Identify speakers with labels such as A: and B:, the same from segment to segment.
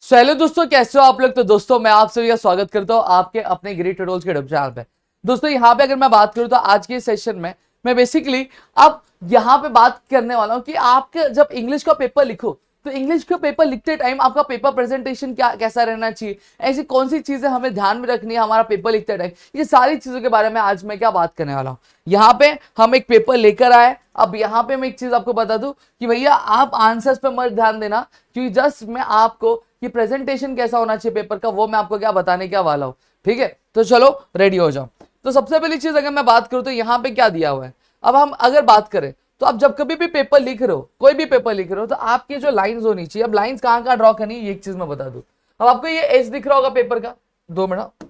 A: Hello दोस्तों, कैसे हो आप लोग। तो दोस्तों मैं आप सभी का स्वागत करता हूं आपके अपने ग्रेट ट्यूटोरियल्स के यूट्यूब चैनल पे। दोस्तों यहाँ पे अगर मैं बात करूं तो आज के सेशन में मैं बेसिकली अब यहाँ पे बात करने वाला हूं कि आपके जब इंग्लिश का पेपर लिखो तो इंग्लिश का पेपर लिखते टाइम आपका पेपर प्रेजेंटेशन क्या कैसा रहना चाहिए, ऐसी कौन सी चीजें हमें ध्यान में रखनी है हमारा पेपर लिखते टाइम, ये सारी चीजों के बारे में आज मैं क्या बात करने वाला हूँ। यहाँ पे हम एक पेपर लेकर आए। अब यहाँ पे मैं एक चीज आपको बता दूं कि भैया आप आंसर्स पे मत ध्यान देना, क्योंकि जस्ट मैं आपको कि प्रेजेंटेशन कैसा होना चाहिए पेपर का वो मैं आपको क्या बताने क्या वाला हूं। ठीक है, तो चलो रेडी हो जाओ। तो सबसे पहली चीज अगर मैं बात करूं तो यहाँ पे क्या दिया हुआ है। अब हम अगर बात करें तो आप जब कभी भी पेपर लिख रहे हो, कोई भी पेपर लिख रहे हो, तो आपकी जो लाइंस होनी चाहिए, अब लाइंस कहाँ कहाँ ड्रॉ करनी है ये एक चीज मैं बता दूं। अब आपको ये एज दिख रहा होगा पेपर का, 2 मिनट।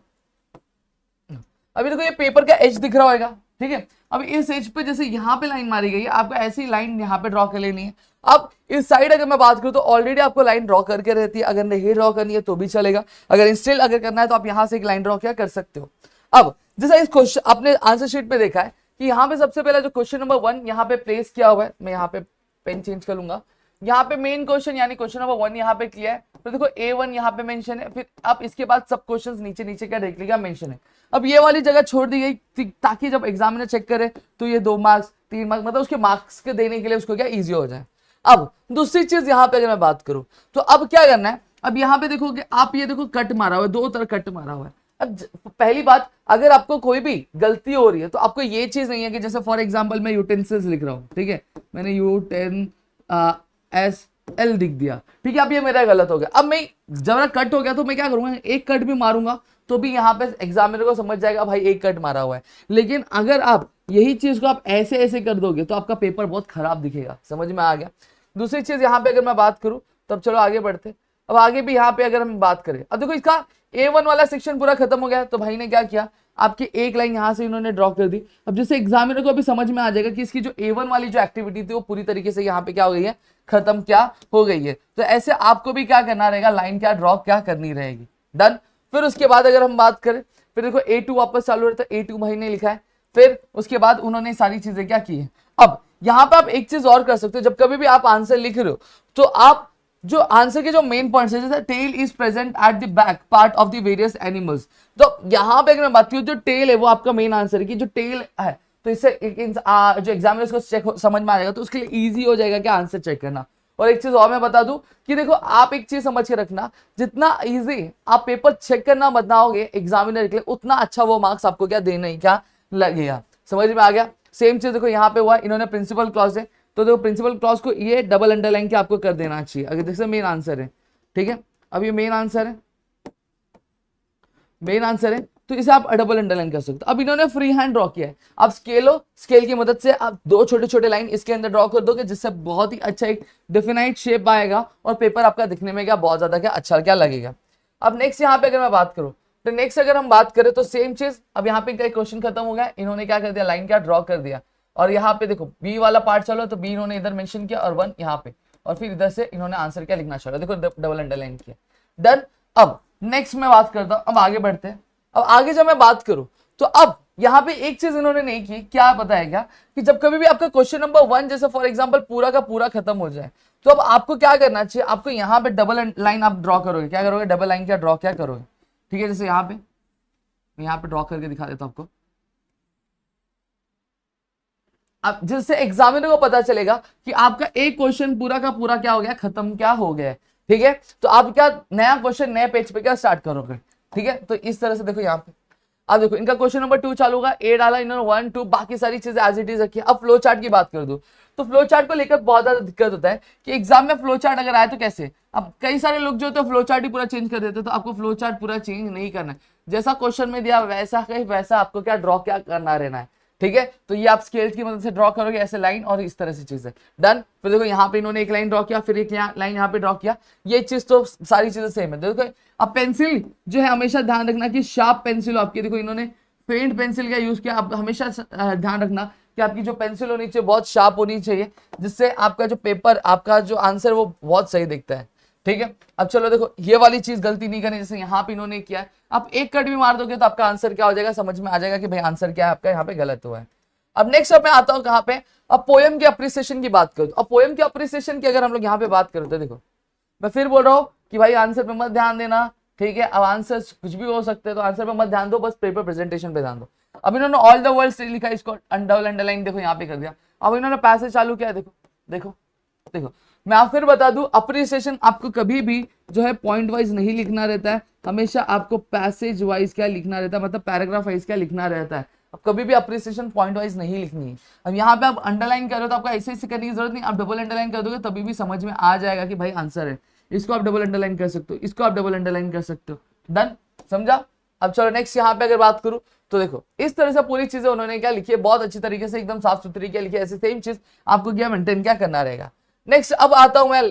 A: अभी देखो ये पेपर का एज दिख रहा होगा, ठीक है। अब इस एज पे जैसे यहाँ पे लाइन मारी गई है, आपको ऐसी लाइन यहाँ पे ड्रॉ कर लेनी है। अब इस साइड अगर मैं बात करूं तो ऑलरेडी आपको लाइन ड्रॉ करके रहती है, अगर नहीं ड्रॉ करनी है तो भी चलेगा, अगर इंस्टेंट अगर करना है तो आप यहां से एक लाइन ड्रॉ क्या कर सकते हो। अब जैसा इस क्वेश्चन आपने आंसर शीट पे देखा है कि यहाँ पे सबसे पहला जो क्वेश्चन नंबर 1 यहाँ पे प्लेस किया हुआ है, मैं यहाँ पे पेन चेंज कर लूंगा। यहाँ पे मेन क्वेश्चन यानी क्वेश्चन नंबर 1 यहाँ पे किया है, तो देखो A1 यहाँ पे मेंशन है, फिर अब इसके बाद सब क्वेश्चंस नीचे नीचे क्या देख लीजिएगा मेंशन है। अब ये वाली जगह छोड़ दी गई ताकि जब एग्जामिनर चेक करे तो ये 2 मार्क्स 3 मार्क्स मतलब उसके मार्क्स के देने के लिए उसको क्या इजी हो जाए। अब दूसरी चीज यहाँ पे अगर मैं बात करूं तो अब क्या करना है। अब यहाँ पे देखोगे आप, ये देखो कट मारा हुआ है, 2 तरफ कट मारा हुआ है। अब पहली बात, अगर आपको कोई भी गलती हो रही है तो आपको ये चीज नहीं है कि जैसे फॉर एग्जांपल मैं यूटेंसिल्स लिख रहा हूं, ठीक है, मैंने U10SL लिख दिया, ठीक है। अब ये मेरा गलत हो गया। अब मैं जब कट हो गया तो मैं क्या करूंगा, एक कट भी मारूंगा तो भी यहाँ पे एग्जामिनर को समझ जाएगा भाई एक कट मारा हुआ है। लेकिन अगर आप यही चीज को आप ऐसे ऐसे कर दोगे तो आपका पेपर बहुत खराब दिखेगा। समझ में आ गया। दूसरी चीज यहाँ पे अगर मैं बात करूं तब चलो आगे बढ़ते। अब आगे भी यहाँ पे अगर हम बात करें, अब देखो इसका A1 वाला सेक्शन पूरा खत्म हो गया, तो भाई ने क्या किया, आपकी एक लाइन यहां से इन्होंने ड्रॉ कर दी। अब जैसे एग्जामिनर को अभी समझ में आ जाएगा कि इसकी जो A1 वाली जो एक्टिविटी थी वो पूरी तरीके से यहाँ पे क्या हो गई है, खत्म क्या हो गई है। तो ऐसे आपको भी क्या करना रहेगा, लाइन क्या ड्रॉ क्या करनी रहेगी। डन। फिर उसके बाद अगर हम बात करें, फिर देखो A2 वापस चालू रहता है, A2 भाई ने लिखा है। फिर उसके बाद उन्होंने सारी चीजें क्या की है। अब यहां पे आप एक चीज और कर सकते हो, जब कभी भी आप आंसर लिख रहे हो तो आप जो आंसर के जो मेन पॉइंट्स है, जैसे tail is present at the back part of the various animals, तो यहां पे अगर मैं बात करूं जो टेल है वो आपका मेन आंसर है कि जो टेल है, तो इससे जो एग्जामिनर्स को चेक समझ में आ जाएगा, तो उसके लिए इजी हो जाएगा क्या आंसर चेक करना। और एक चीज और मैं बता दूं कि देखो आप एक चीज समझ के रखना, जितना इजी आप पेपर चेक करना बताओगे एग्जामिनर के लिए, उतना अच्छा वो मार्क्स आपको क्या देना ही क्या लगेगा। समझ में आ गया। सेम चीज देखो यहाँ पे हुआ, इन्होंने प्रिंसिपल क्लॉज है, तो देखो प्रिंसिपल क्लॉज को ये डबल अंडरलाइन के आपको कर देना चाहिए, अगर जैसे मेन आंसर है, ठीक है। अब ये मेन आंसर है, मेन आंसर है, तो इसे आप डबल अंडरलाइन कर सकते हो। अब इन्होंने फ्री हैंड ड्रॉ किया है, आप स्केल की मदद से आप 2 छोटे छोटे लाइन इसके अंदर ड्रॉ कर दोगे, जिससे बहुत ही अच्छा एक डिफिनाइट शेप आएगा और पेपर आपका दिखने में क्या बहुत ज्यादा क्या अच्छा क्या लगेगा। अब नेक्स्ट यहाँ पे अगर मैं बात करूं तो नेक्स्ट अगर हम बात करें तो सेम चीज, अब यहाँ पे क्या क्वेश्चन खत्म हो गया, इन्होंने क्या कर दिया, लाइन क्या ड्रॉ कर दिया। और यहाँ पे देखो बी वाला पार्ट चलो, तो बी इन्होंने इधर मेंशन किया और 1 यहाँ पे, और फिर इधर से इन्होंने आंसर क्या लिखना चाहा, देखो डबल अंडरलाइन किया। डन। अब नेक्स्ट मैं बात करता हूं, अब आगे बढ़ते हैं। अब आगे जब मैं बात करूं तो अब यहाँ पे एक चीज इन्होंने नहीं की, क्या पता है क्या, कि जब कभी भी आपका क्वेश्चन नंबर 1 जैसे फॉर एग्जांपल पूरा का पूरा खत्म हो जाए, तो अब आपको क्या करना चाहिए, आपको यहाँ पे डबल लाइन आप ड्रॉ करोगे, क्या करोगे, डबल लाइन क्या ड्रॉ क्या करोगे, ठीक है। जैसे यहाँ पे ड्रॉ करके दिखा देता हूं आपको। अब जिससे एग्जामिनर को पता चलेगा कि आपका एक क्वेश्चन पूरा का पूरा क्या हो गया, खत्म क्या हो गया, ठीक है। तो आप क्या नया क्वेश्चन नए पेज पे क्या स्टार्ट करोगे, ठीक है। तो इस तरह से देखो यहाँ पे, अब देखो इनका क्वेश्चन नंबर 2 चालू होगा, ए डाला इन्होंने 1 2, बाकी सारी चीजें एज इट इज रखी है। अब फ्लो चार्ट की बात कर दो तो फ्लो चार्ट को लेकर बहुत ज्यादा दिक्कत होता है कि एग्जाम में फ्लो चार्ट अगर आए तो कैसे। अब कई सारे लोग जो तो फ्लो चार्ट ही पूरा चेंज कर देते, तो आपको फ्लो चार्ट पूरा चेंज नहीं करना है, जैसा क्वेश्चन में दिया वैसा कहीं वैसा आपको क्या ड्रॉ क्या करना रहना है, ठीक है। तो ये आप स्केल की मदद से ड्रॉ करोगे ऐसे लाइन और इस तरह से चीजें। डन। फिर देखो यहाँ पे इन्होंने एक लाइन ड्रॉ किया, फिर एक लाइन यहाँ पे ड्रॉ किया, ये चीज तो सारी चीजें सेम है। देखो अब पेंसिल जो है हमेशा ध्यान रखना कि शार्प पेंसिल हो आपकी, देखो इन्होंने फेंट पेंसिल का यूज किया। अब हमेशा ध्यान रखना कि आपकी जो पेंसिल होनी चाहिए बहुत शार्प होनी चाहिए, जिससे आपका जो पेपर आपका जो आंसर वो बहुत सही दिखता है, ठीक है। अब चलो देखो ये वाली चीज गलती नहीं करनी, जैसे यहाँ पे इन्होंने किया है, आप एक कट भी मार दोगे तो आपका आंसर क्या हो जाएगा, समझ में आ जाएगा कि भाई आंसर क्या है आपका यहाँ पे गलत हुआ है। अब नेक्स्ट अब मैं आता हूँ कहाँ पे, अब पोएम के अप्रिसिएशन की बात करूँ। अब पोएम के अप्रिसिएशन की अगर हम लोग यहाँ पे बात करें तो देखो मैं फिर बोल रहा हूँ कि भाई आंसर पे मत ध्यान देना, ठीक है। अब आंसर कुछ भी हो सकते हैं, तो आंसर पे मत ध्यान दो, बस पेपर प्रेजेंटेशन पे ध्यान दो। अब इन्होंने ऑल द वर्ल्ड से लिखा, इसको डबल अंडरलाइन देखो यहाँ पे कर दिया। अब इन्होंने पैसेज चालू किया, देखो देखो देखो। मैं आप फिर बता दूं, अप्रिसिएशन आपको कभी भी जो है पॉइंट वाइज नहीं लिखना रहता है, हमेशा आपको पैसेज वाइज क्या लिखना रहता है, मतलब पैराग्राफ वाइज क्या लिखना रहता है। अब कभी भी अप्रिसिएशन पॉइंट वाइज नहीं लिखनी है। अब यहाँ पे आप अंडरलाइन कर रहे हो तो आपको ऐसे ऐसे करने की जरूरत नहीं, आप डबल अंडरलाइन कर दोगे तभी भी समझ में आ जाएगा कि भाई आंसर है। इसको आप डबल अंडरलाइन कर सकते हो, इसको आप डबल अंडरलाइन कर सकते हो। डन, समझा। अब चलो नेक्स्ट यहाँ पे अगर बात करूं तो देखो इस तरह से पूरी चीजें उन्होंने क्या लिखी है, बहुत अच्छी तरीके से एकदम साफ सुथरी क्या लिखी है। ऐसे सेम चीज आपको क्या मेंटेन क्या करना रहेगा। नेक्स्ट अब आता हूं मैं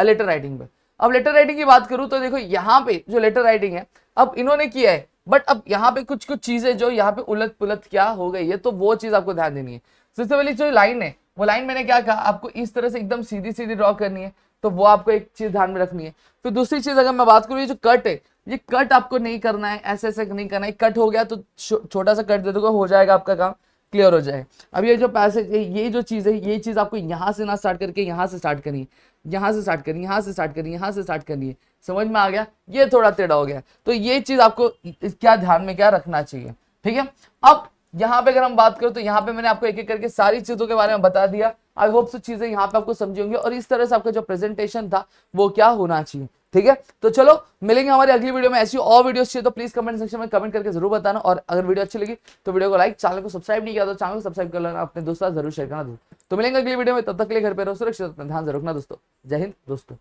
A: लेटर राइटिंग पे। अब लेटर राइटिंग की बात करूं तो देखो यहाँ पे जो लेटर राइटिंग है अब इन्होंने किया है, बट अब यहाँ पे कुछ कुछ चीजें जो यहाँ पे उलट पुलट क्या हो गई है, तो वो चीज आपको ध्यान देनी है। सबसे पहले जो लाइन है, वो लाइन मैंने क्या कहा, आपको इस तरह से एकदम सीधी सीधी ड्रॉ करनी है, तो वो आपको एक चीज ध्यान में रखनी है। फिर दूसरी चीज अगर मैं बात करूँ, ये जो कट है, ये कट आपको नहीं करना है, ऐसे ऐसे नहीं करना है। कट हो गया तो छोटा सा कट दे दोगे, हो जाएगा आपका काम, क्लियर हो जाएगा। अब ये जो पैसेज है, ये जो चीज है, ये चीज आपको यहाँ से ना स्टार्ट करके यहाँ से स्टार्ट करनी है, यहाँ से स्टार्ट करनी है, यहाँ से स्टार्ट करनी है, यहाँ से स्टार्ट करनी है। समझ में आ गया, ये थोड़ा टेढ़ा हो गया, तो ये चीज आपको क्या ध्यान में क्या रखना चाहिए, ठीक है। अब यहाँ पे अगर हम बात करें तो यहाँ पे मैंने आपको एक एक करके सारी चीजों के बारे में बता दिया। आई होप सो चीजें यहाँ पे आपको समझी होंगी, और इस तरह से आपका जो प्रेजेंटेशन था वो क्या होना चाहिए, ठीक है। तो चलो मिलेंगे हमारी अगली वीडियो में। ऐसी और वीडियोस चाहिए तो प्लीज कमेंट सेक्शन में कमेंट करके जरूर बताना, और अगर वीडियो अच्छी लगी तो वीडियो को लाइक, चैनल को सब्सक्राइब नहीं किया तो चैनल को सब्सक्राइब कर लेना, अपने दोस्तों जरूर शेयर करना। तो मिलेंगे अगली वीडियो में, तब तक के लिए घर पे रहो सुरक्षित, अपना ध्यान जरूर रखना दोस्तों। जय हिंद दोस्तों।